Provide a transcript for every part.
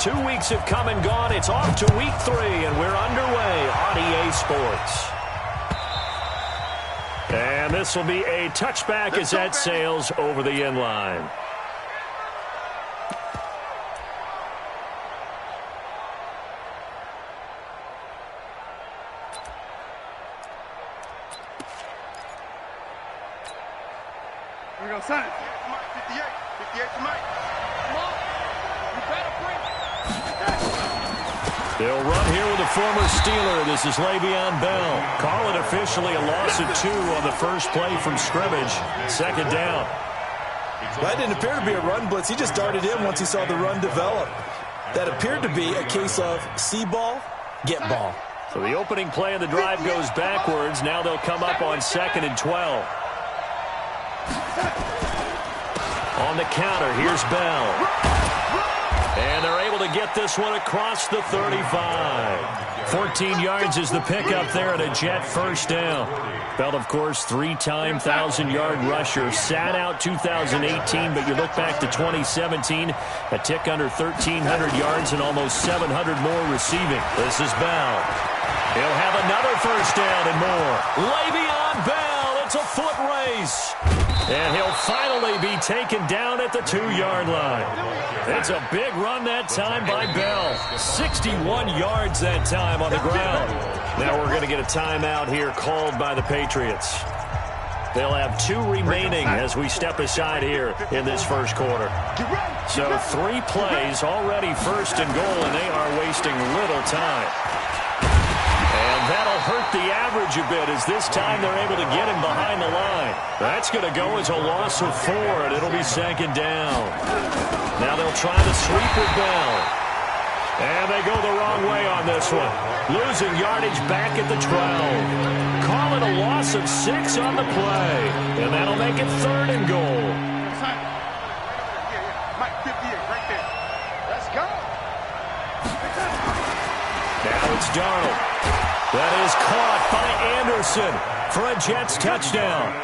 2 weeks have come and gone. It's off to week 3, and we're underway on EA Sports. And this will be a touchback as that sails over the end line. Here we go, son. 58. 58 to Mike. Come on. You better bring it. They'll run here with a former Steeler. This is Le'Veon Bell. Call it officially a loss of 2 on the first play from scrimmage. Second down. That didn't appear to be a run blitz. He just darted in once he saw the run develop. That appeared to be a case of see ball, get ball. So the opening play of the drive goes backwards. Now they'll come up on 2nd and 12. On the counter, here's Bell. And they're able to get this one across the 35. 14 yards is the pickup there and a Jet first down. Bell, of course, 3-time 1,000-yard rusher. Sat out 2018, but you look back to 2017, a tick under 1,300 yards and almost 700 more receiving. This is Bell. He'll have another first down and more. Le'Veon Bell, it's a foot race. And he'll finally be taken down at the 2-yard line. It's a big run that time by Bell. 61 yards that time on the ground. Now we're going to get a timeout here called by the Patriots. They'll have 2 remaining as we step aside here in this first quarter. So 3 plays, already first and goal, and they are wasting little time. And that'll hurt the average a bit as this time they're able to get him behind the line. That's going to go as a loss of 4, and it'll be second down. Now they'll try the sweep with Bell. And they go the wrong way on this one. Losing yardage back at the 12. Call it a loss of 6 on the play. And that'll make it 3rd and goal. Mike, 58, right there. Let's go. Now it's Darnold. That is caught by Anderson for a Jets touchdown.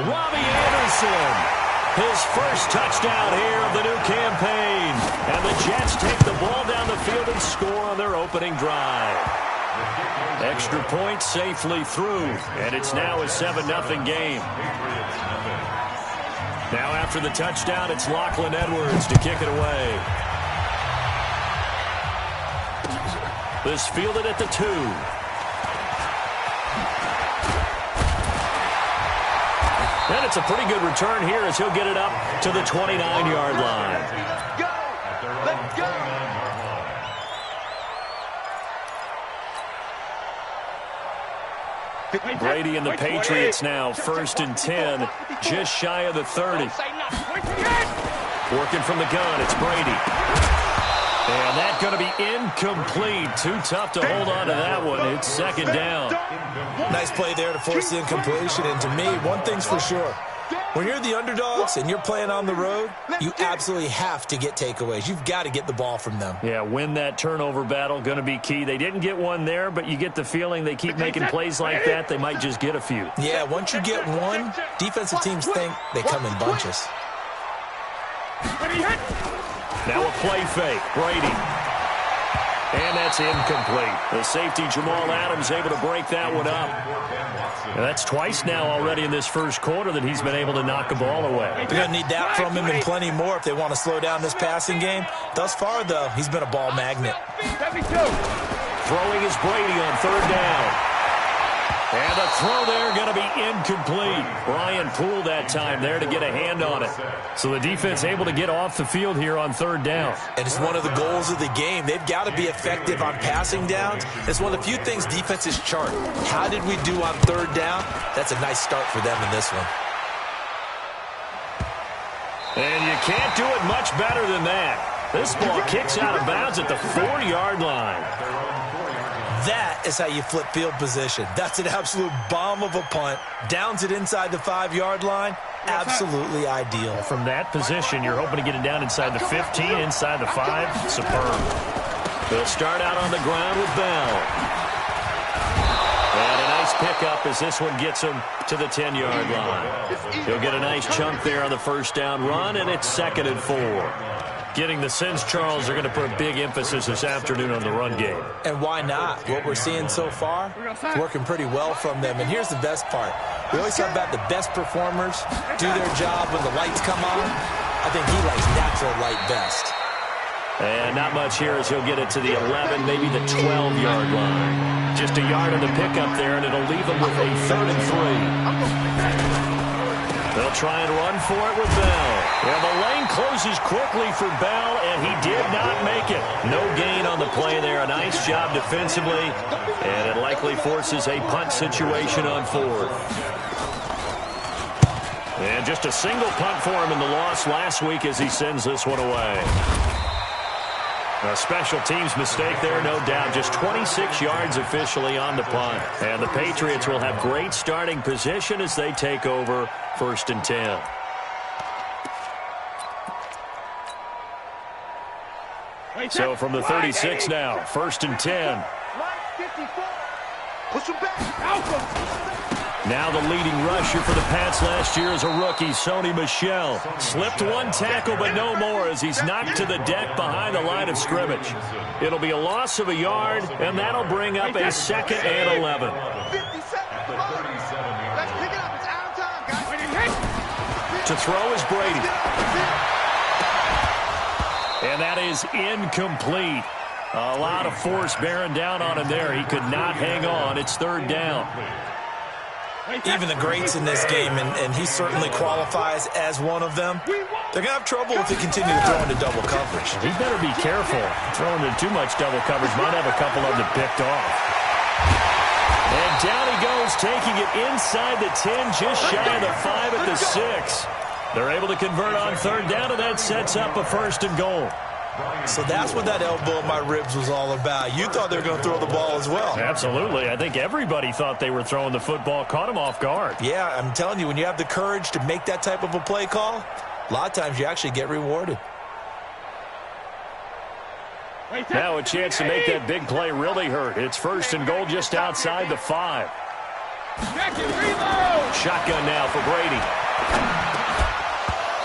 Robbie Anderson, his first touchdown here of the new campaign. And the Jets take the ball down the field and score on their opening drive. Extra point safely through, and it's now a 7-0 game. Now after the touchdown, it's Lachlan Edwards to kick it away. This fielded at the 2. And it's a pretty good return here as he'll get it up to the 29-yard line. Go! Let's go! Brady and the Patriots now, 1st and 10, just shy of the 30. Working from the gun, it's Brady. And that's going to be incomplete. Too tough to hold on to that one. It's second down. Nice play there to force the incompletion. And to me, one thing's for sure. When you're the underdogs and you're playing on the road, you absolutely have to get takeaways. You've got to get the ball from them. Yeah, win that turnover battle, going to be key. They didn't get one there, but you get the feeling they keep making plays like that, they might just get a few. Yeah, once you get one, defensive teams think they come in bunches. Now a play fake, Brady. And that's incomplete. The safety, Jamal Adams, able to break that one up. And that's twice now already in this first quarter that he's been able to knock a ball away. They're going to need that from him and plenty more if they want to slow down this passing game. Thus far, though, he's been a ball magnet. Throwing is Brady on 3rd down. And the throw there going to be incomplete. Brian Poole that time there to get a hand on it. So the defense able to get off the field here on 3rd down. And it's one of the goals of the game. They've got to be effective on passing downs. It's one of the few things defenses chart. How did we do on 3rd down? That's a nice start for them in this one. And you can't do it much better than that. This ball kicks out of bounds at the 4-yard line. That is how you flip field position. That's an absolute bomb of a punt. Downs it inside the 5-yard line. Absolutely ideal. From that position, you're hoping to get it down inside the 15, inside the 5. Superb. They'll start out on the ground with Bell. And a nice pickup as this one gets him to the 10-yard line. He'll get a nice chunk there on the first down run, and it's 2nd and 4. Getting the sense, Charles, are going to put a big emphasis this afternoon on the run game. And why not? What we're seeing so far, it's working pretty well from them. And here's the best part. We always talk about the best performers do their job when the lights come on. I think he likes natural light best. And not much here as he'll get it to the 11, maybe the 12-yard line. Just a yard on the pickup there, and it'll leave him with a 3rd and 3. They'll try and run for it with Bell. And the lane closes quickly for Bell, and he did not make it. No gain on the play there. A nice job defensively, and it likely forces a punt situation on 4th. And just a single punt for him in the loss last week as he sends this one away. A special teams mistake there, no doubt. Just 26 yards officially on the punt. And the Patriots will have great starting position as they take over 1st and 10. So from the 36 now, 1st and 10. Now the leading rusher for the Pats last year is a rookie, Sony Michel. Slipped one tackle, but no more as he's knocked to the deck behind the line of scrimmage. It'll be a loss of a yard, and that'll bring up a 2nd and 11. To throw is Brady. And that is incomplete. A lot of force bearing down on him there. He could not hang on. It's 3rd down. Even the greats in this game, and he certainly qualifies as one of them, they're going to have trouble if they continue to throw into double coverage. He better be careful. Throwing into too much double coverage might have a couple of them picked off. And down he goes, taking it inside the 10, just shy of the 5 at the 6. They're able to convert on 3rd down, and that sets up a 1st and goal. So that's what that elbow in my ribs was all about. You thought they were going to throw the ball as well. Absolutely. I think everybody thought they were throwing the football, caught him off guard. Yeah, I'm telling you, when you have the courage to make that type of a play call, a lot of times you actually get rewarded. Now a chance to make that big play really hurt. It's 1st and goal just outside the 5. Shotgun now for Brady.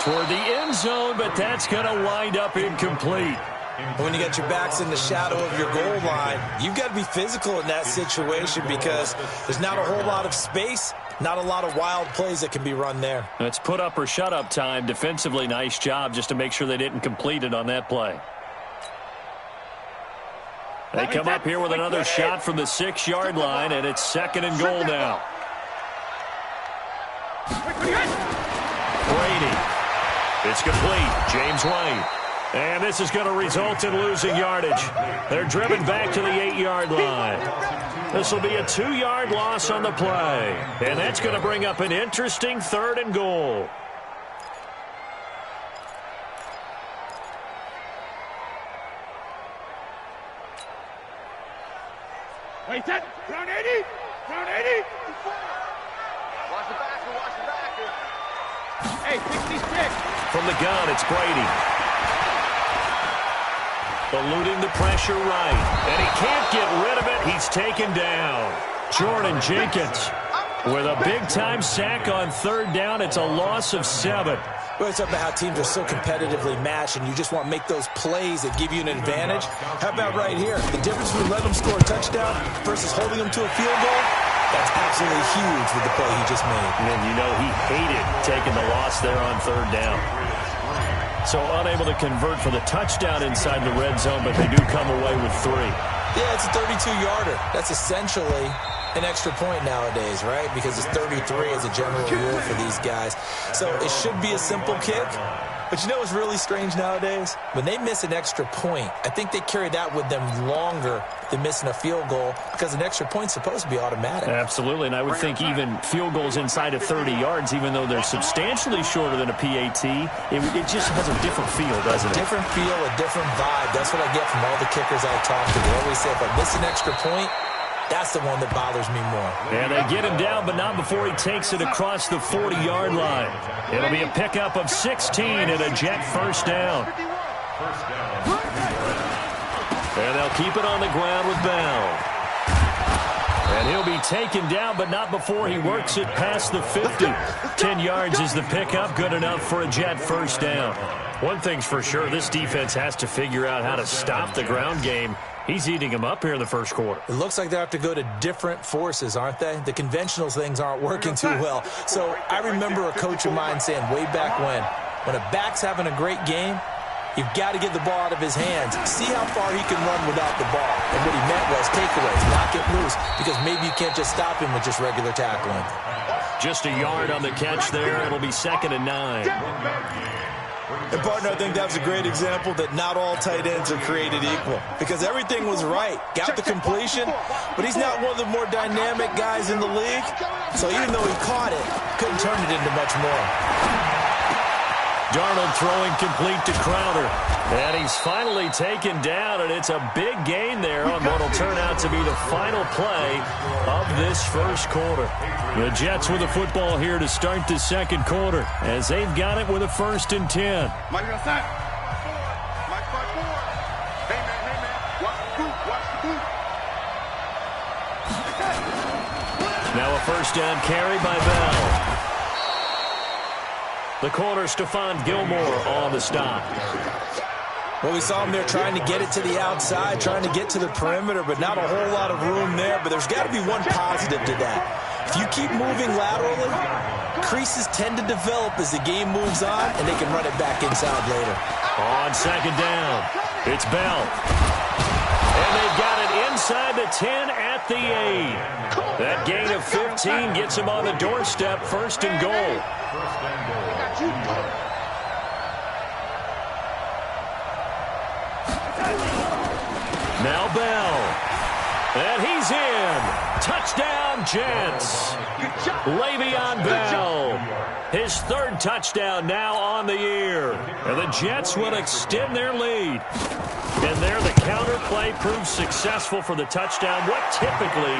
Toward the end zone, but that's going to wind up incomplete. When you get your backs in the shadow of your goal line, you've got to be physical in that situation because there's not a whole lot of space, not a lot of wild plays that can be run there. It's put up or shut up time. Defensively, nice job just to make sure they didn't complete it on that play. They come up here with another shot from the 6-yard line, and it's 2nd and goal now. Brady. It's complete. James White. And this is going to result in losing yardage. They're driven back to the 8-yard line. This will be a 2-yard loss on the play. And that's going to bring up an interesting 3rd and goal. Wait, that. Round 80. Round 80. Watch the backer. Watch the backer. Hey, 66. From the gun, it's Brady. Eluding the pressure right. And he can't get rid of it. He's taken down. Jordan Jenkins with a big-time sack on 3rd down. It's a loss of 7. Well, it's about how teams are so competitively matched, and you just want to make those plays that give you an advantage. How about right here? The difference between letting them score a touchdown versus holding them to a field goal, that's absolutely huge with the play he just made. And you know he hated taking the loss there on 3rd down. So unable to convert for the touchdown inside the red zone, but they do come away with 3. Yeah, it's a 32-yarder. That's essentially an extra point nowadays, right? Because it's 33 as a general rule for these guys. So it should be a simple kick. But you know what's really strange nowadays? When they miss an extra point, I think they carry that with them longer than missing a field goal because an extra point's supposed to be automatic. Absolutely, and I would think even field goals inside of 30 yards, even though they're substantially shorter than a PAT, it just has a different feel, doesn't it? A different feel, a different vibe. That's what I get from all the kickers I talk to. They always say if I miss an extra point, that's the one that bothers me more. And they get him down, but not before he takes it across the 40-yard line. It'll be a pickup of 16 and a Jet 1st down. And they'll keep it on the ground with Bell. And he'll be taken down, but not before he works it past the 50. 10 yards is the pickup, good enough for a Jet 1st down. One thing's for sure, this defense has to figure out how to stop the ground game. He's eating them up here in the first quarter. It looks like they have to go to different forces, aren't they? The conventional things aren't working too well. So I remember a coach of mine saying way back when a back's having a great game, you've got to get the ball out of his hands. See how far he can run without the ball. And what he meant was takeaways, knock it loose, because maybe you can't just stop him with just regular tackling. Just a yard on the catch there. It'll be 2nd and 9. And, partner, I think that was a great example that not all tight ends are created equal, because everything was right. Got the completion, but he's not one of the more dynamic guys in the league. So even though he caught it, couldn't turn it into much more. Darnold throwing complete to Crowder. And he's finally taken down, and it's a big gain there on what will turn out to be the final play of this first quarter. The Jets with the football here to start the second quarter as they've got it with a 1st and 10. Mike outside. Mike 5-4. Hey, man. Watch the boot. Now a 1st down carry by Bell. The corner, Stephon Gilmore on the stop. Well, we saw him there trying to get it to the outside, trying to get to the perimeter, but not a whole lot of room there. But there's got to be one positive to that. If you keep moving laterally, creases tend to develop as the game moves on, and they can run it back inside later. On 2nd down, it's Bell. And they've got it inside the 10 at the 8. That gain of 15 gets him on the doorstep, 1st and goal. Now Bell. And he's in. Touchdown, Jets. Le'Veon Bell. His 3rd touchdown now on the year. And the Jets will extend their lead. And there the counter play proves successful for the touchdown. What typically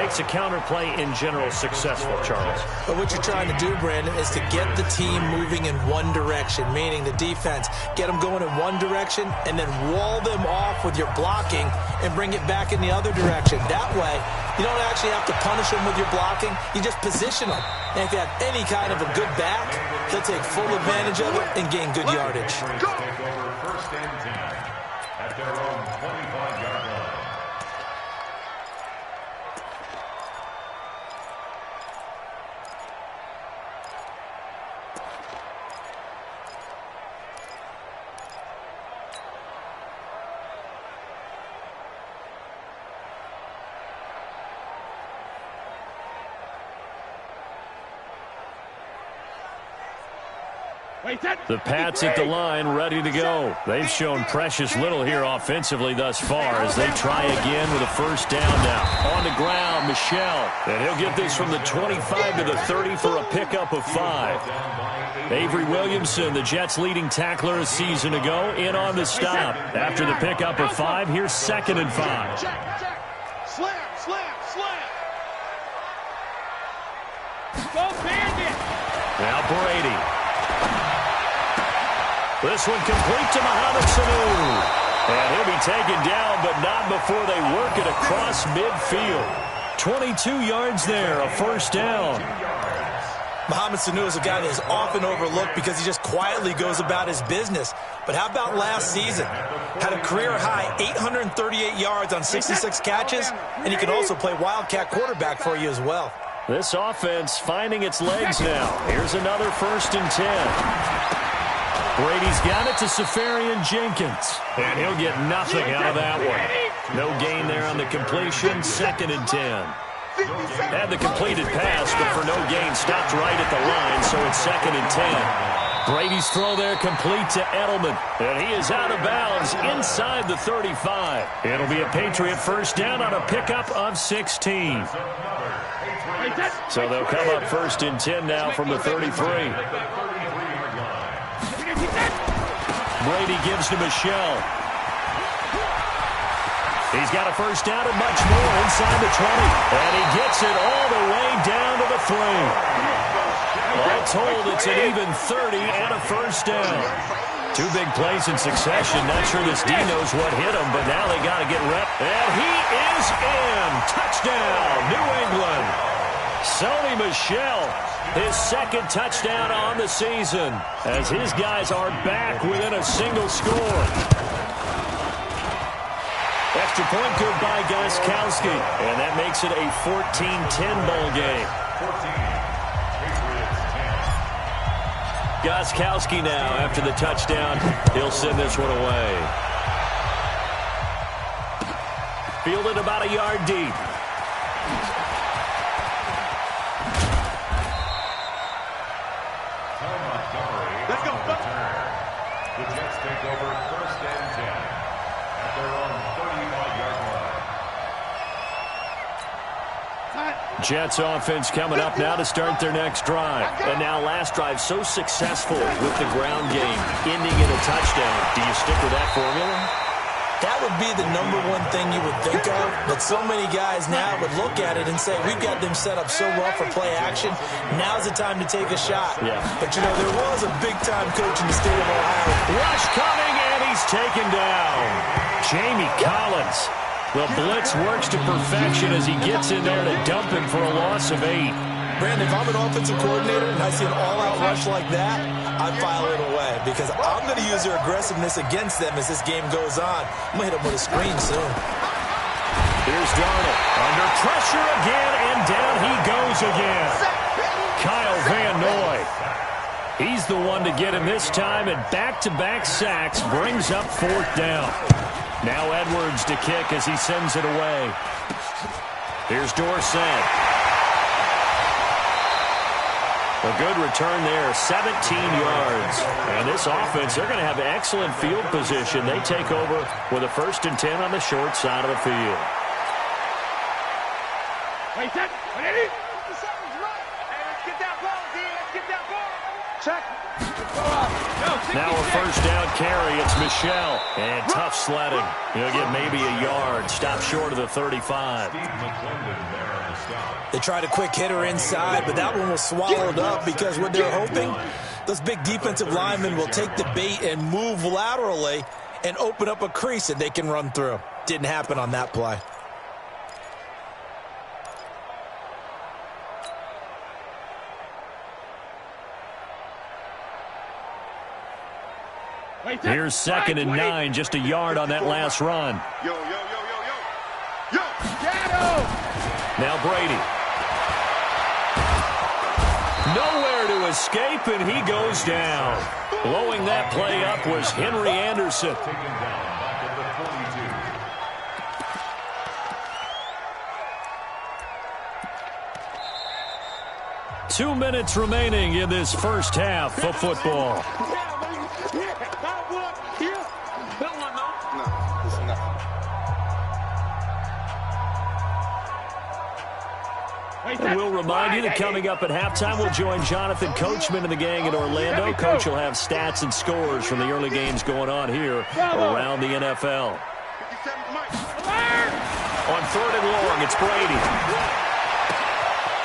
makes a counter play in general successful, Charles? But what you're trying to do, Brandon, is to get the team moving in one direction, meaning the defense. Get them going in one direction and then wall them off with your blocking and bring it back in the other direction. That way, you don't actually have to punish them with your blocking. You just position them. And if you have any kind of a good back, they'll take full advantage of it and gain good yardage. First and 10 at their own 25-yard line. The Pats at the line, ready to go. They've shown precious little here offensively thus far as they try again with a 1st down now. On the ground, Michel. And he'll get this from the 25 to the 30 for a pickup of 5. Avery Williamson, the Jets' leading tackler a season ago, in on the stop. After the pickup of 5, here's 2nd and 5. Slam. Go Bandit. Now Brady. This one complete to Mohamed Sanu. And he'll be taken down, but not before they work it across midfield. 22 yards there, a 1st down. Mohamed Sanu is a guy that is often overlooked because he just quietly goes about his business. But how about last season? Had a career-high 838 yards on 66 catches, and he can also play wildcat quarterback for you as well. This offense finding its legs now. Here's another 1st and 10. Brady's got it to Safarian Jenkins. And he'll get nothing out of that one. No gain there on the completion. 2nd and 10. Had the completed pass, but for no gain, stopped right at the line, so it's 2nd and 10. Brady's throw there complete to Edelman. And he is out of bounds inside the 35. It'll be a Patriot 1st down on a pickup of 16. So they'll come up 1st and 10 now from the 33. Brady gives to Michel. He's got a 1st down and much more inside the 20. And he gets it all the way down to the 3. All told, it's an even 30 and a 1st down. 2 big plays in succession. Not sure this D knows what hit him, but now they got to get rep. And he is in. Touchdown, New England. Sony Michel, his second touchdown on the season, as his guys are back within a single score. Extra point good by Gostkowski, and that makes it a 14-10 ball game. 14, Gostkowski now, after the touchdown, he'll send this one away. Fielded about a yard deep. Let's go. The Jets take over 1st and 10 at their own 35-yard line. Jets offense coming up now to start their next drive. And now last drive so successful with the ground game, ending in a touchdown. Do you stick with that formula? That would be the number one thing you would think of, but so many guys now would look at it and say, we've got them set up so well for play action, now's the time to take a shot. Yeah. But, you know, there was a big-time coach in the state of Ohio. Rush coming, and he's taken down. Jamie Collins. The blitz works to perfection as he gets in there to dump him for a loss of 8. Brandon, if I'm an offensive coordinator and I see an all-out rush like that, I file it away because I'm going to use their aggressiveness against them as this game goes on. I'm going to hit them with a screen soon. Here's Darnold. Under pressure again, and down he goes again. Kyle Van Noy. He's the one to get him this time, and back-to-back sacks brings up 4th down. Now Edwards to kick as he sends it away. Here's Dorsett. A good return there, 17 yards. And this offense, they're going to have excellent field position. They take over with a 1st and 10 on the short side of the field. Wait, set. Ready? Let's get that ball, D. Let's get that ball. Check. Now a 1st down carry. It's Michel. And tough sledding. He'll get maybe a yard. Stop short of the 35. They tried a quick hitter inside, but that one was swallowed up because what they're hoping, those big defensive linemen will take the bait and move laterally and open up a crease that they can run through. Didn't happen on that play. Here's 2nd and 9, just a yard on that last run. Yo. Shadow. Now Brady. Nowhere to escape, and he goes down. Blowing that play up was Henry Anderson. Taken down back at the 42. 2 minutes remaining in this first half of football. And we'll remind you that coming up at halftime, we'll join Jonathan Coachman and the gang in Orlando. Coach will have stats and scores from the early games going on here around the NFL. On 3rd and long, it's Brady.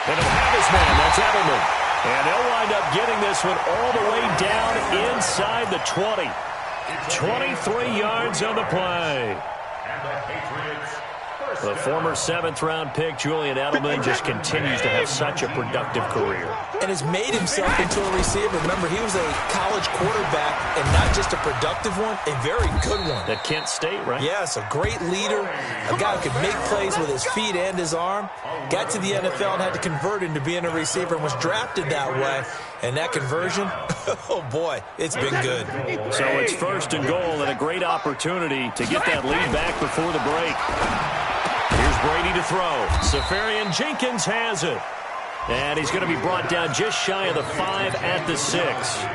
And he'll have his man, that's Edelman. And they'll wind up getting this one all the way down inside the 20. 23 yards on the play. And the Patriots. The former 7th-round pick, Julian Edelman, just continues to have such a productive career. And has made himself into a receiver. Remember, he was a college quarterback, and not just a productive one, a very good one. At Kent State, right? Yes, a great leader, a guy who could make plays with his feet and his arm. Got to the NFL and had to convert into being a receiver and was drafted that way. And that conversion, oh boy, it's been good. So it's 1st and goal and a great opportunity to get that lead back before the break. Here's Brady to throw. Safarian Jenkins has it. And he's going to be brought down just shy of the 5 at the 6.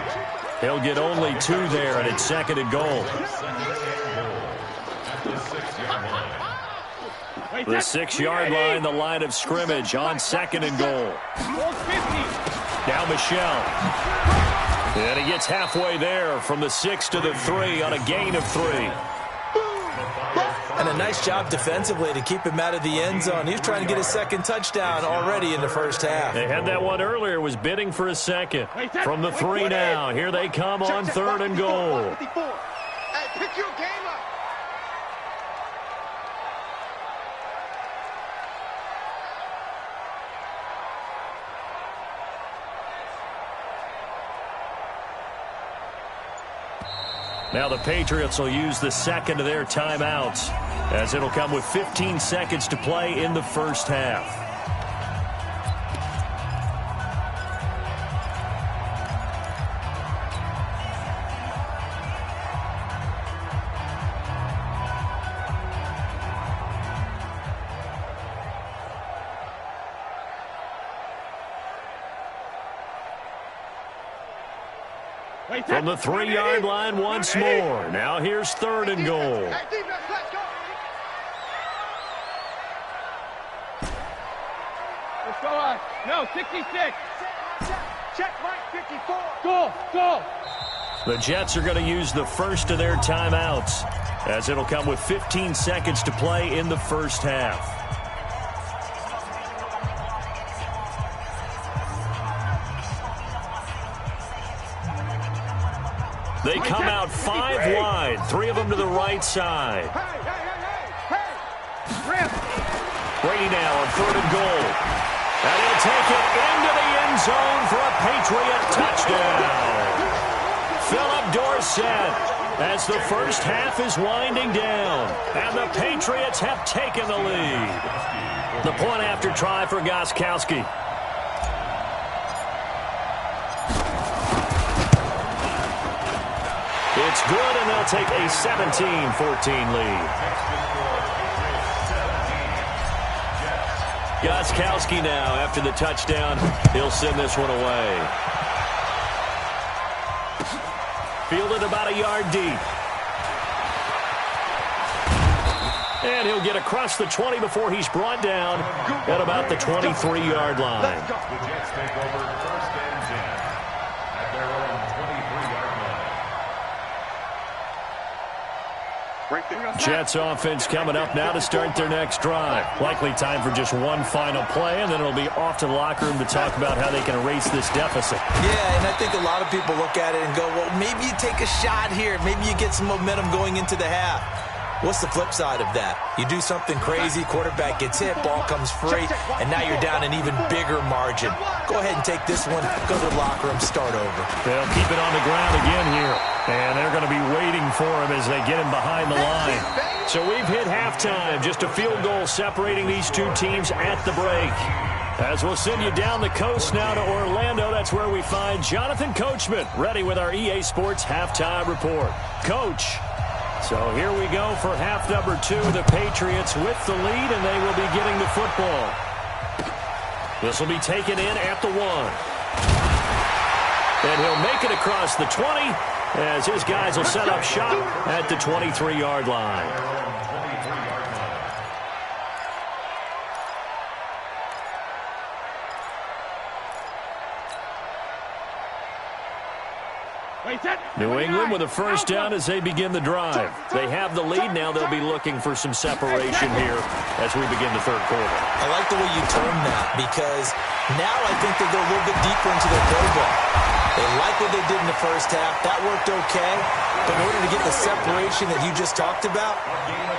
He'll get only 2 there, and it's 2nd and goal. The 6-yard line, the line of scrimmage on 2nd and goal. Now Michel. And he gets halfway there from the 6 to the 3 on a gain of 3. And a nice job defensively to keep him out of the end zone. He was trying to get his 2nd touchdown already in the first half. They had that one earlier, was bidding for a 2nd. From the 3 now, here they come on 3rd and goal. Hey, pick your game up. Now the Patriots will use the second of their timeouts, as it'll come with 15 seconds to play in the first half. From the 3-yard line once more. Now here's 3rd and goal. Let's go on. No, 66. Check Mike, 54. Go. The Jets are going to use the first of their timeouts, as it'll come with 15 seconds to play in the first half. They come out 5 wide, 3 of them to the right side. Brady now on 3rd and goal. And he'll take it into the end zone for a Patriot touchdown. Philip Dorsett, as the first half is winding down, and the Patriots have taken the lead. The point after try for Gostkowski. It's good, and they'll take a 17-14 lead. Gostkowski now, after the touchdown, he'll send this one away. Fielded about a yard deep. And he'll get across the 20 before he's brought down at about the 23-yard line. The Jets take over 1st and 10 at their own 23-yard line. Jets offense coming up now to start their next drive. Likely time for just one final play, and then it'll be off to the locker room to talk about how they can erase this deficit. Yeah, and I think a lot of people look at it and go, well, maybe you take a shot here. Maybe you get some momentum going into the half. What's the flip side of that? You do something crazy, quarterback gets hit, ball comes free, and now you're down an even bigger margin. Go ahead and take this one, go to the locker room, start over. They'll keep it on the ground again here, and they're going to be waiting for him as they get him behind the line. So we've hit halftime, just a field goal separating these two teams at the break. As we'll send you down the coast now to Orlando, that's where we find Jonathan Coachman, ready with our EA Sports halftime report. Coach. So here we go for half number 2. The Patriots with the lead, and they will be getting the football. This will be taken in at the 1. And he'll make it across the 20 as his guys will set up shop at the 23-yard line. New England with a first down as they begin the drive. They have the lead. Now they'll be looking for some separation here as we begin the third quarter. I like the way you term that, because now I think they go a little bit deeper into their playbook. They like what they did in the first half. That worked okay. But in order to get the separation that you just talked about,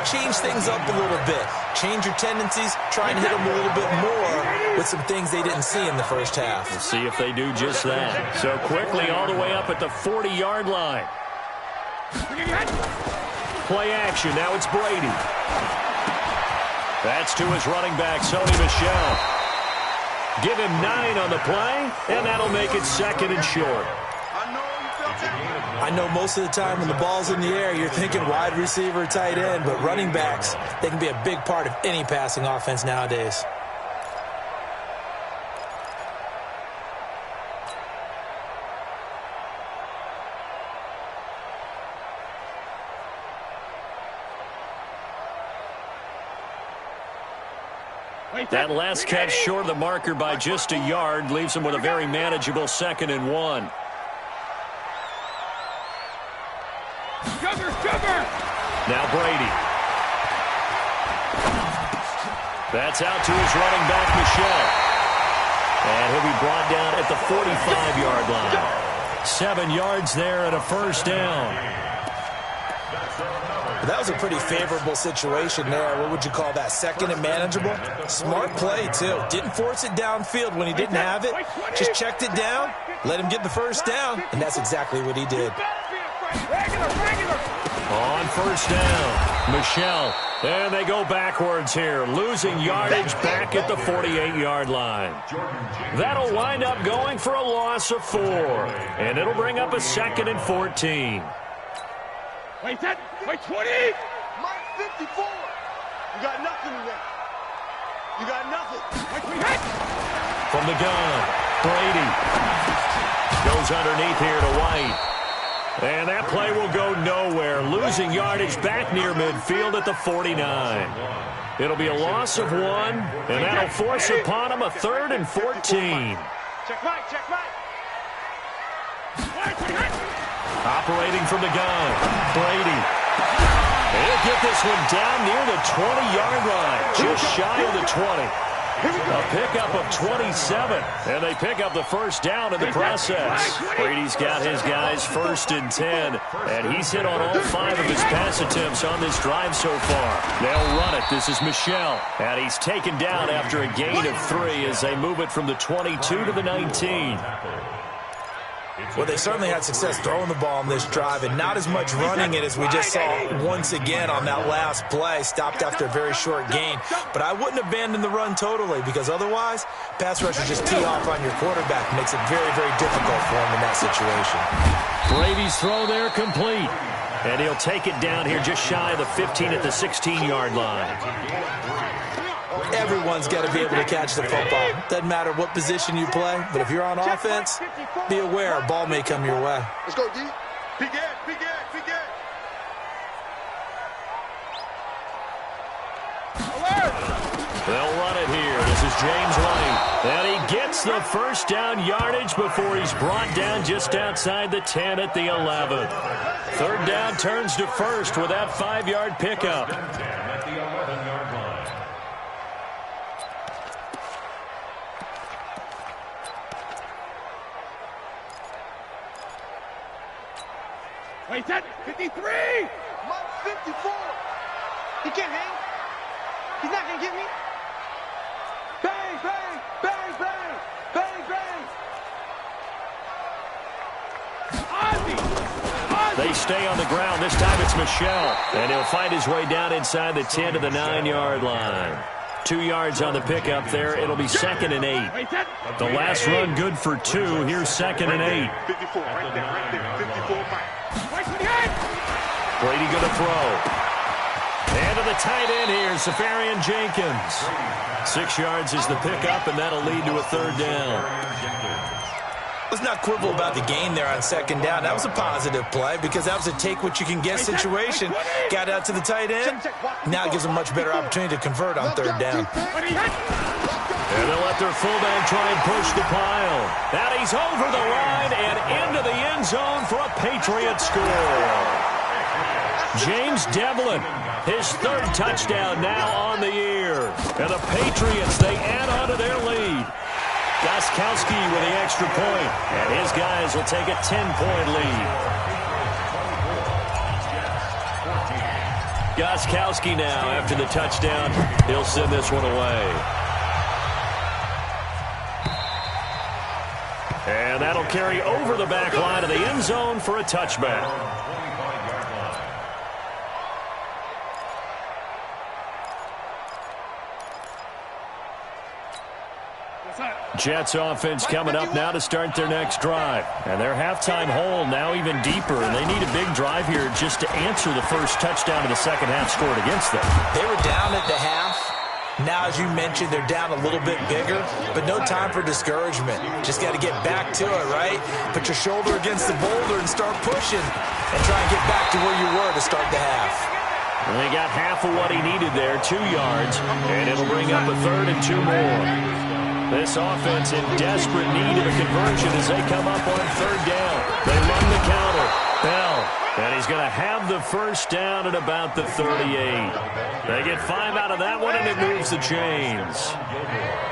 change things up a little bit. Change your tendencies. Try and hit them a little bit more with some things they didn't see in the first half. We'll see if they do just that. So quickly all the way up at the 40-yard line. Play action. Now it's Brady. That's to his running back, Sony Michel. Give him 9 on the play, and that'll make it 2nd and short. I know most of the time when the ball's in the air, you're thinking wide receiver, tight end, but running backs, they can be a big part of any passing offense nowadays. That last catch short of the marker by just a yard leaves him with a very manageable 2nd and 1. Now Brady. That's out to his running back, Michel. And he'll be brought down at the 45-yard line. 7 yards there and a first down. That was a pretty favorable situation there. What would you call that? 2nd and manageable? Smart play, too. Didn't force it downfield when he didn't have it. Just checked it down, let him get the first down, and that's exactly what he did. On first down, Michelle. And they go backwards here, losing yardage back at the 48-yard line. That'll wind up going for a loss of 4. And it'll bring up a 2nd and 14. Wait, 20! Mike 54! You got nothing in there. You got nothing. From the gun, Brady goes underneath here to White. And that play will go nowhere, losing yardage back near midfield at the 49. It'll be a loss of 1, and that'll force upon him a 3rd and 14. Check Mike. Operating from the gun, Brady. He'll get this one down near the 20-yard line, just shy of the 20. A pickup of 27, and they pick up the first down in the process. Brady's got his guys 1st and 10, and he's hit on all 5 of his pass attempts on this drive so far. They'll run it. This is Michelle, and he's taken down after a gain of 3 as they move it from the 22 to the 19. Well, they certainly had success throwing the ball on this drive and not as much running it as we just saw once again on that last play. Stopped after a very short gain. But I wouldn't abandon the run totally because otherwise, pass rushers just tee off on your quarterback. Makes it very, very difficult for him in that situation. Brady's throw there complete. And he'll take it down here just shy of the 15 at the 16-yard line. Everyone's got to be able to catch the football. Doesn't matter what position you play, but if you're on offense, be aware a ball may come your way. Let's go, D. Big Ed. They'll run it here. This is James White. And he gets the first down yardage before he's brought down just outside the 10 at the 11. 3rd down turns to 1st with that 5-yard pickup. At the 11-yard line. Wait, 53! Mike 54! He can't hang. He's not going to get me. Bang, bang, bang, bang, bang, bang. They stay on the ground. This time it's Michelle. And he'll find his way down inside the 10 to the 9-yard line. 2 yards on the pickup there. It'll be 2nd and 8. The last run good for 2. Here's 2nd and 8. 54, right there, 54, Mike. Brady going to throw. And to the tight end here, Safarian Jenkins. 6 yards is the pickup, and that'll lead to a 3rd down. Let's not quibble about the gain there on 2nd down. That was a positive play because that was a take-what-you-can-get situation. Got out to the tight end. Now it gives them a much better opportunity to convert on 3rd down. And they'll let their fullback try and push the pile. And he's over the line and into the end zone for a Patriot score. James Devlin, his 3rd touchdown now on the year. And the Patriots, they add on to their lead. Gostkowski with the extra point, and his guys will take a 10-point lead. Gostkowski now, after the touchdown, he'll send this one away. And that'll carry over the back line of the end zone for a touchback. Jets offense coming up now to start their next drive. And their halftime hole now even deeper, and they need a big drive here just to answer the first touchdown of the second half scored against them. They were down at the half. Now, as you mentioned, they're down a little bit bigger, but no time for discouragement. Just got to get back to it, right? Put your shoulder against the boulder and start pushing and try and get back to where you were to start the half. And they got half of what he needed there, 2 yards, and it'll bring up a 3rd and 2 more. This offense in desperate need of a conversion as they come up on 3rd down. They run the counter. Bell. And he's going to have the first down at about the 38. They get 5 out of that one, and it moves the chains.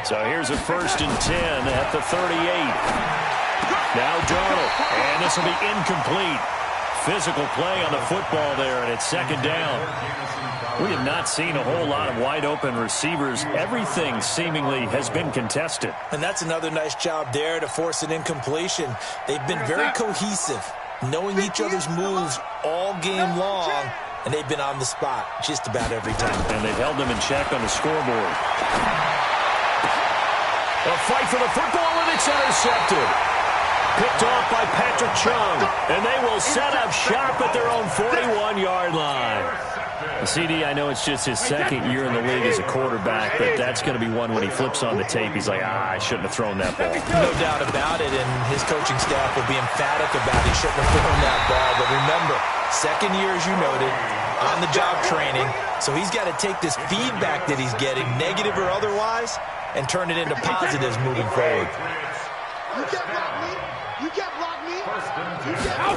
So here's a 1st and 10 at the 38. Now Darnold. And this will be incomplete. Physical play on the football there, and it's 2nd down. We have not seen a whole lot of wide-open receivers. Everything seemingly has been contested. And that's another nice job there to force an incompletion. They've been very cohesive. knowing each other's moves all game long, and they've been on the spot just about every time. And they've held them in check on the scoreboard. A fight for the football, and it's intercepted. Picked off by Patrick Chung, and they will set up shop at their own 41-yard line. CD, I know it's just his second year in the league as a quarterback, but that's going to be one when he flips on the tape. He's like, I shouldn't have thrown that ball. No doubt about it, and his coaching staff will be emphatic about he shouldn't have thrown that ball. But remember, second year, as you noted, on-the-job training, so he's got to take this feedback that he's getting, negative or otherwise, and turn it into positives moving forward. You can't block me. You can't block me. You can't.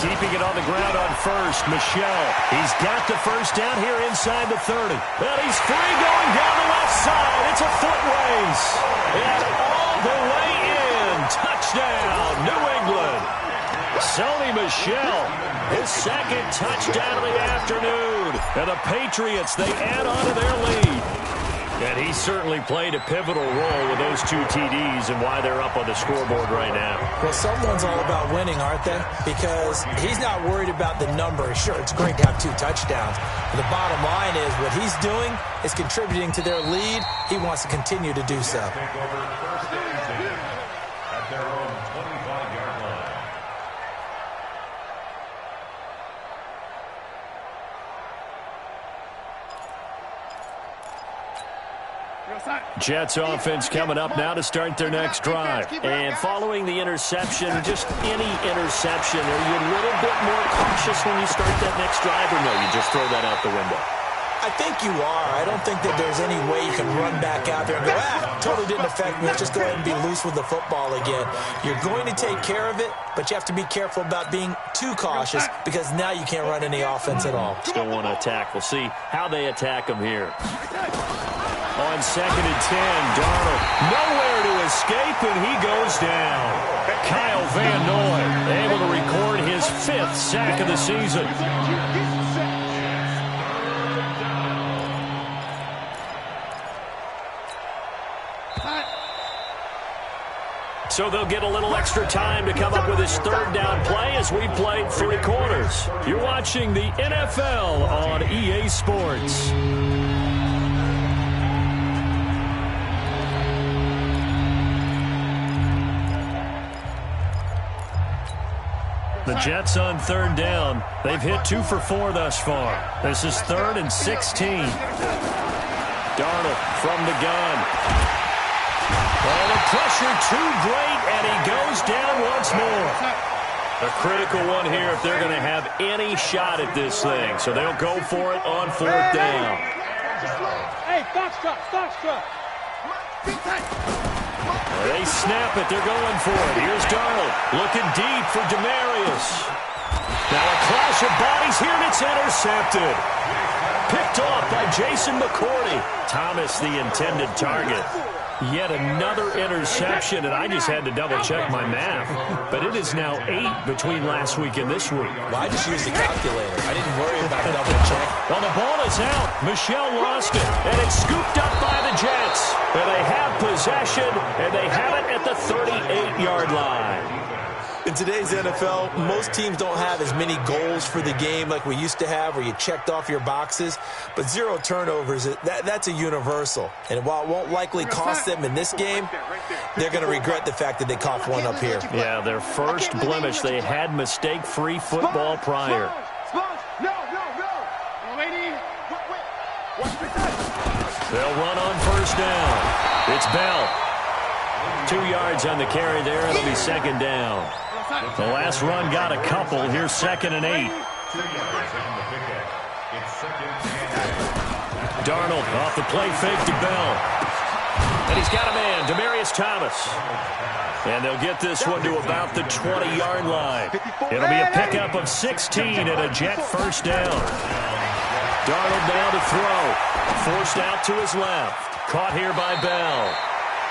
Keeping it on the ground on first, Michelle. He's got the first down here inside the 30. And he's free going down the left side. It's a foot race. And all the way in. Touchdown, New England. Sony Michel, his second touchdown of the afternoon. And the Patriots, they add on to their lead. And he certainly played a pivotal role with those two TDs and why they're up on the scoreboard right now. Well, someone's all about winning, aren't they? Because he's not worried about the number. Sure, it's great to have 2 touchdowns. But the bottom line is what he's doing is contributing to their lead. He wants to continue to do so. Take over first and 10 at their own 25-yard line. Jets offense coming up now to start their next drive. And following the interception, just any interception, are you a little bit more cautious when you start that next drive, or no, you just throw that out the window? I think you are. I don't think that there's any way you can run back out there and go, totally didn't affect me. Let's just go ahead and be loose with the football again. You're going to take care of it, but you have to be careful about being too cautious because now you can't run any offense at all. Still want to attack. We'll see how they attack them here. On 2nd and 10, Darnold nowhere to escape, and he goes down. Kyle Van Noy able to record his 5th sack of the season. So they'll get a little extra time to come up with his 3rd down play as we played 3 quarters. You're watching the NFL on EA Sports. The Jets on 3rd down. They've hit 2 for 4 thus far. This is 3rd and 16. Darnold from the gun. Oh, the pressure too great, and he goes down once more. A critical one here if they're going to have any shot at this thing. So they'll go for it on 4th down. Hey, foxtrot. They snap it. They're going for it. Here's Darnold looking deep for Demarius. Now a clash of bodies here, and it's intercepted. Picked off by Jason McCourty. Thomas, the intended target. Yet another interception, and I just had to double-check my math. But it is now 8 between last week and this week. Well, I just used the calculator. I didn't worry about double-check. Well, the ball is out. Michel lost it, and it's scooped up by the Jets. And they have possession, and they have it at the 38-yard line. In today's NFL, most teams don't have as many goals for the game like we used to have where you checked off your boxes. But 0 turnovers, that's a universal. And while it won't likely cost them in this game, they're going to regret the fact that they coughed one up here. Yeah, their first blemish. They had mistake-free football prior. No. They'll run on 1st down. It's Bell. 2 yards on the carry there. It'll be 2nd down. The last run got a couple. Here's 2nd and 8. 2 yards on the pickup. It's 2nd and 8. Darnold off the play fake to Bell. And he's got a man, Demarius Thomas. And they'll get this one to about the 20-yard line. It'll be a pickup of 16 and a Jet 1st down. Darnold now to throw. Forced out to his left. Caught here by Bell.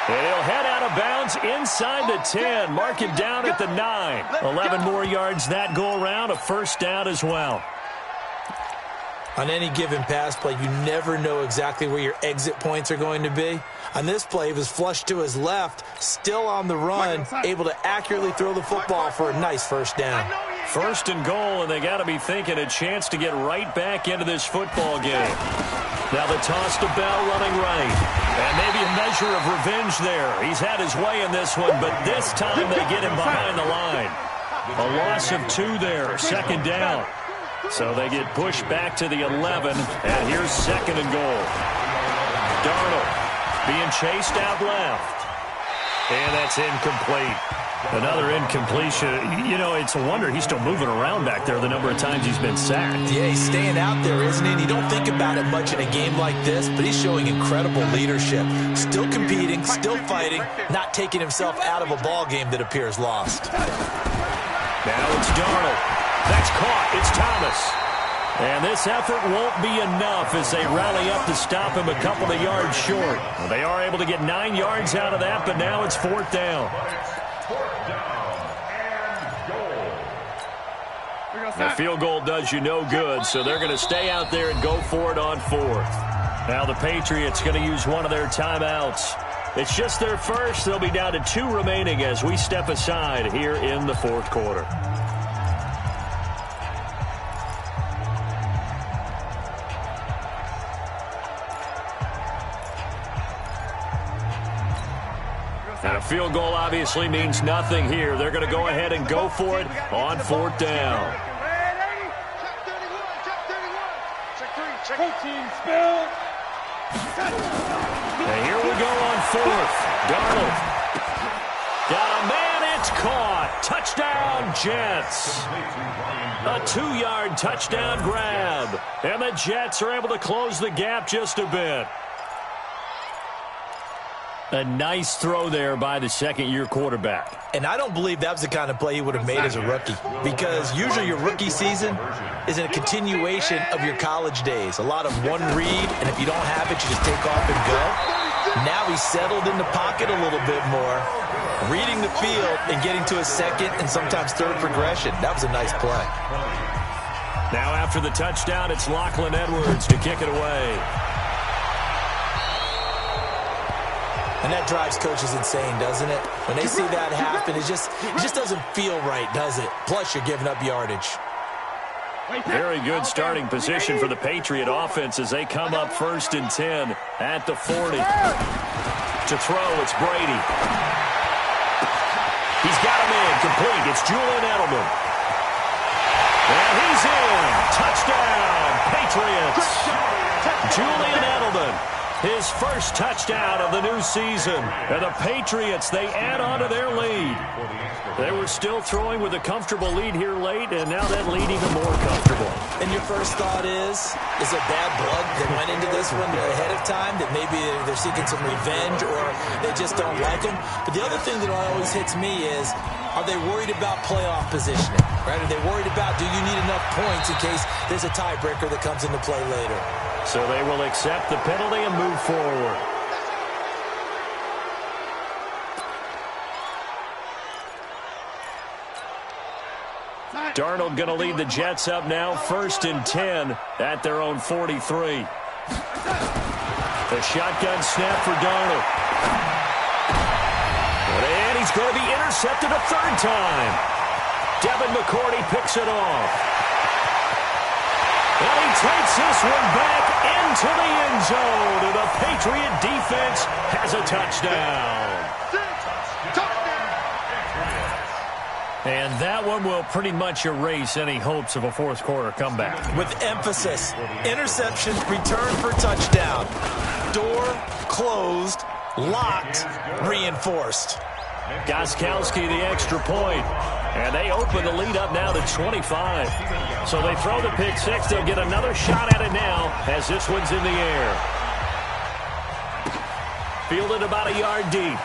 And he'll head out of bounds inside the 10. Mark him down at the 9. 11 more yards that go around. A 1st down as well. On any given pass play, you never know exactly where your exit points are going to be. On this play, he was flushed to his left, still on the run, able to accurately throw the football for a nice first down. First and goal, and they got to be thinking a chance to get right back into this football game. Now the toss to Bell running right. And maybe a measure of revenge there. He's had his way in this one, but this time they get him behind the line. A loss of 2 there, second down. So they get pushed back to the 11, and here's second and goal. Darnold being chased out left. And that's incomplete. Another incompletion. You know, it's a wonder he's still moving around back there the number of times he's been sacked. Yeah, he's staying out there, isn't he? And you don't think about it much in a game like this, but he's showing incredible leadership. Still competing, still fighting, not taking himself out of a ball game that appears lost. Now it's Darnold. That's caught. It's Thomas. And this effort won't be enough as they rally up to stop him a couple of yards short. Well, they are able to get 9 yards out of that, but now it's 4th down. The field goal does you no good, so they're going to stay out there and go for it on 4th. Now the Patriots going to use one of their timeouts. It's just their first. They'll be down to 2 remaining as we step aside here in the 4th quarter. And a field goal obviously means nothing here. They're going to go ahead and go for it on 4th down. And here we go on 4th. Darnold. Got a man, it's caught. Touchdown, Jets. A 2-yard touchdown grab. And the Jets are able to close the gap just a bit. A nice throw there by the second-year quarterback. And I don't believe that was the kind of play he would have made as a rookie, because usually your rookie season is a continuation of your college days. A lot of one read, and if you don't have it, you just take off and go. Now he's settled in the pocket a little bit more, reading the field and getting to a second and sometimes third progression. That was a nice play. Now after the touchdown, it's Lachlan Edwards to kick it away. And that drives coaches insane, doesn't it? When they see that happen, it just doesn't feel right, does it? Plus, you're giving up yardage. Very good starting position for the Patriot offense as they come up 1st and 10 at the 40. To throw, it's Brady. He's got him in, complete. It's Julian Edelman. And he's in. Touchdown, Patriots. Julian Edelman. His first touchdown of the new season. And the Patriots, they add on to their lead. They were still throwing with a comfortable lead here late, and now that lead even more comfortable. And your first thought is it bad blood that went into this one ahead of time, that maybe they're seeking some revenge or they just don't like him? But the other thing that always hits me is, are they worried about playoff positioning? Right? Are they worried about, do you need enough points in case there's a tiebreaker that comes into play later? So they will accept the penalty and move forward. Darnold going to lead the Jets up now, 1st and 10 at their own 43. The shotgun snap for Darnold. And he's going to be intercepted a 3rd time. Devin McCourty picks it off. And he takes this one back into the end zone. And the Patriot defense has a touchdown. And that one will pretty much erase any hopes of a 4th quarter comeback. With emphasis, interception, return for touchdown. Door closed, locked, reinforced. Gostkowski the extra point. And they open the lead up now to 25. So they throw the pick 6. They'll get another shot at it now as this one's in the air. Fielded about a yard deep.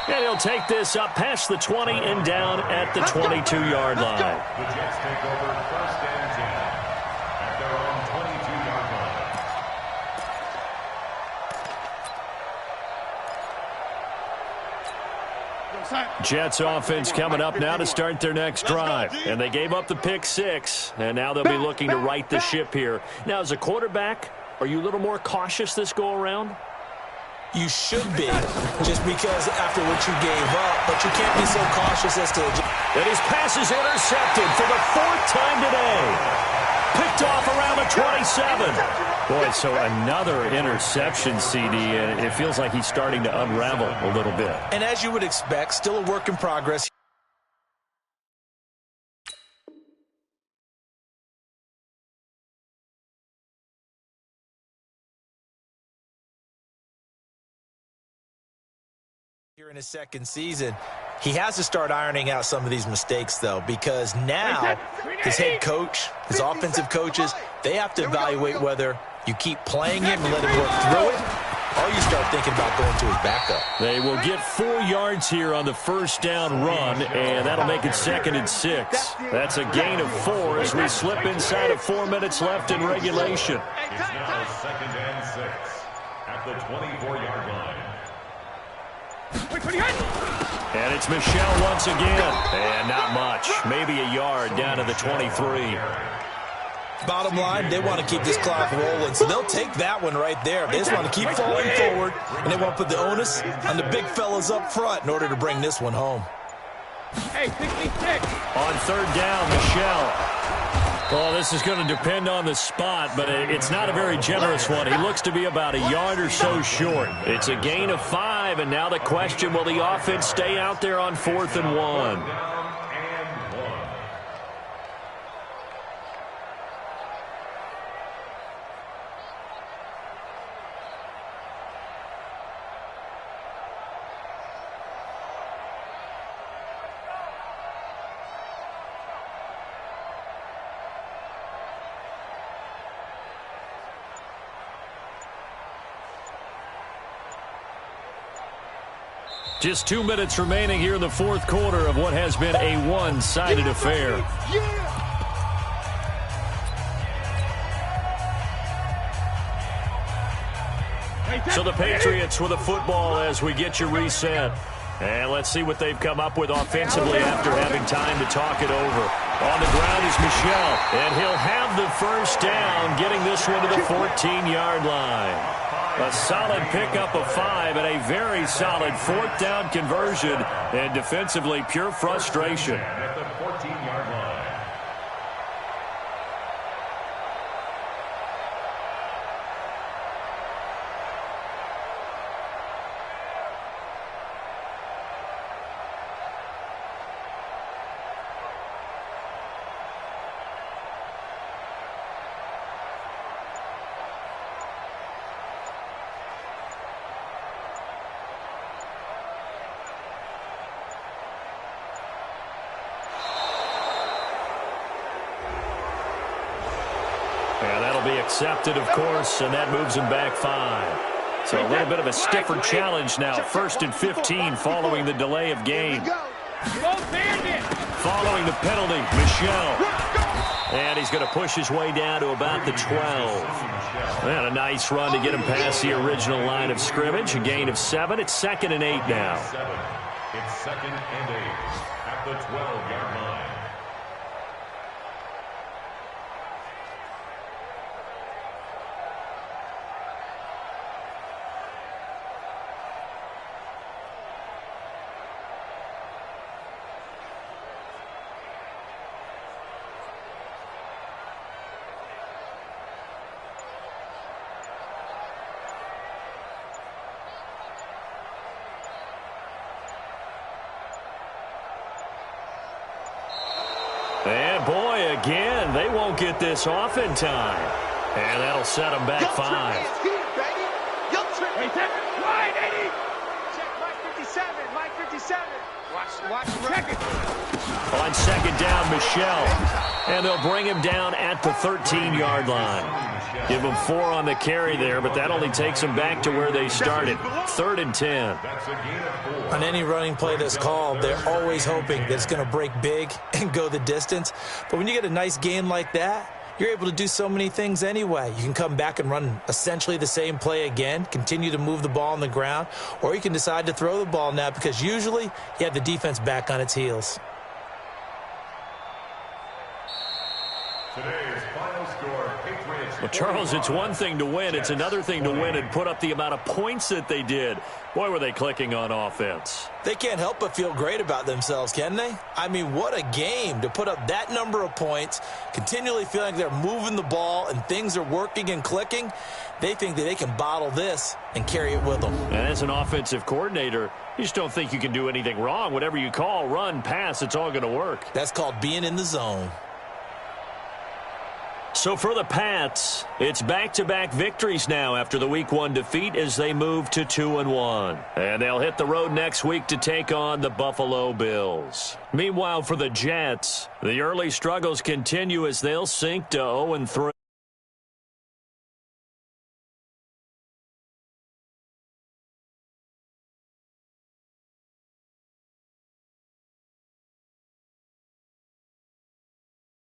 And he'll take this up past the 20 and down at the 22-yard line. The Jets take over 1st and 10 at their own 22-yard line. Jets offense coming up now to start their next drive. And they gave up the pick 6, and now they'll be looking to right the ship here. Now, as a quarterback, are you a little more cautious this go-around? You should be, just because after what you gave up, but you can't be so cautious as to... And his pass is intercepted for the 4th time today. Picked off around the 27. Boy, so another interception, CD, and it feels like he's starting to unravel a little bit. And as you would expect, still a work in progress. Here in his second season, he has to start ironing out some of these mistakes, though, because now his head coach, his offensive coaches, they have to evaluate whether you keep playing him and let him work through it, or you start thinking about going to his backup. They will get 4 yards here on the first down run, and that'll make it 2nd and 6. That's a gain of 4 as we slip inside of 4 minutes left in regulation. It's now 2nd and 6 at the 24-yard line. And it's Michel once again. And not much. Maybe a yard down to the 23. Bottom line, they want to keep this clock rolling, so they'll take that one right there. They just want to keep falling forward, and they want to put the onus on the big fellas up front in order to bring this one home. Hey, 66. On 3rd down, Michel. Well, this is going to depend on the spot, but it's not a very generous one. He looks to be about a yard or so short. It's a gain of 5, and now the question, will the offense stay out there on 4th and 1? Just 2 minutes remaining here in the 4th quarter of what has been a one-sided affair. So the Patriots with a football as we get you reset. And let's see what they've come up with offensively after having time to talk it over. On the ground is Michel, and he'll have the first down, getting this one to the 14-yard line. A solid pickup of 5 and a very solid 4th down conversion, and defensively pure frustration. At the 14-yard line. And that'll be accepted, of course, and that moves him back 5. So a little bit of a stiffer challenge now. 1st and 15 following the delay of game. Following the penalty, Michel. And he's going to push his way down to about the 12. And a nice run to get him past the original line of scrimmage. A gain of 7. It's 2nd and 8 now. It's 2nd and 8 at the 12-yard line. And boy, again, they won't get this off in time. And that'll set them back 5. Check Mike 57, Mike 57. Watch the record. On 2nd down, Michel. And they'll bring him down at the 13-yard line. Give him 4 on the carry there, but that only takes them back to where they started. 3rd and 10. On any running play that's called, they're always hoping that it's going to break big and go the distance. But when you get a nice game like that, you're able to do so many things anyway. You can come back and run essentially the same play again, continue to move the ball on the ground, or you can decide to throw the ball now because usually you have the defense back on its heels. Today's final score, Patriots. Well, Charles, it's one thing to win. It's another thing to win and put up the amount of points that they did. Boy, were they clicking on offense. They can't help but feel great about themselves, can they? I mean, what a game to put up that number of points, continually feeling like they're moving the ball and things are working and clicking. They think that they can bottle this and carry it with them. And as an offensive coordinator, you just don't think you can do anything wrong. Whatever you call, run, pass, it's all going to work. That's called being in the zone. So for the Pats, it's back-to-back victories now after the Week 1 defeat as they move to 2-1. And they'll hit the road next week to take on the Buffalo Bills. Meanwhile, for the Jets, the early struggles continue as they'll sink to 0-3.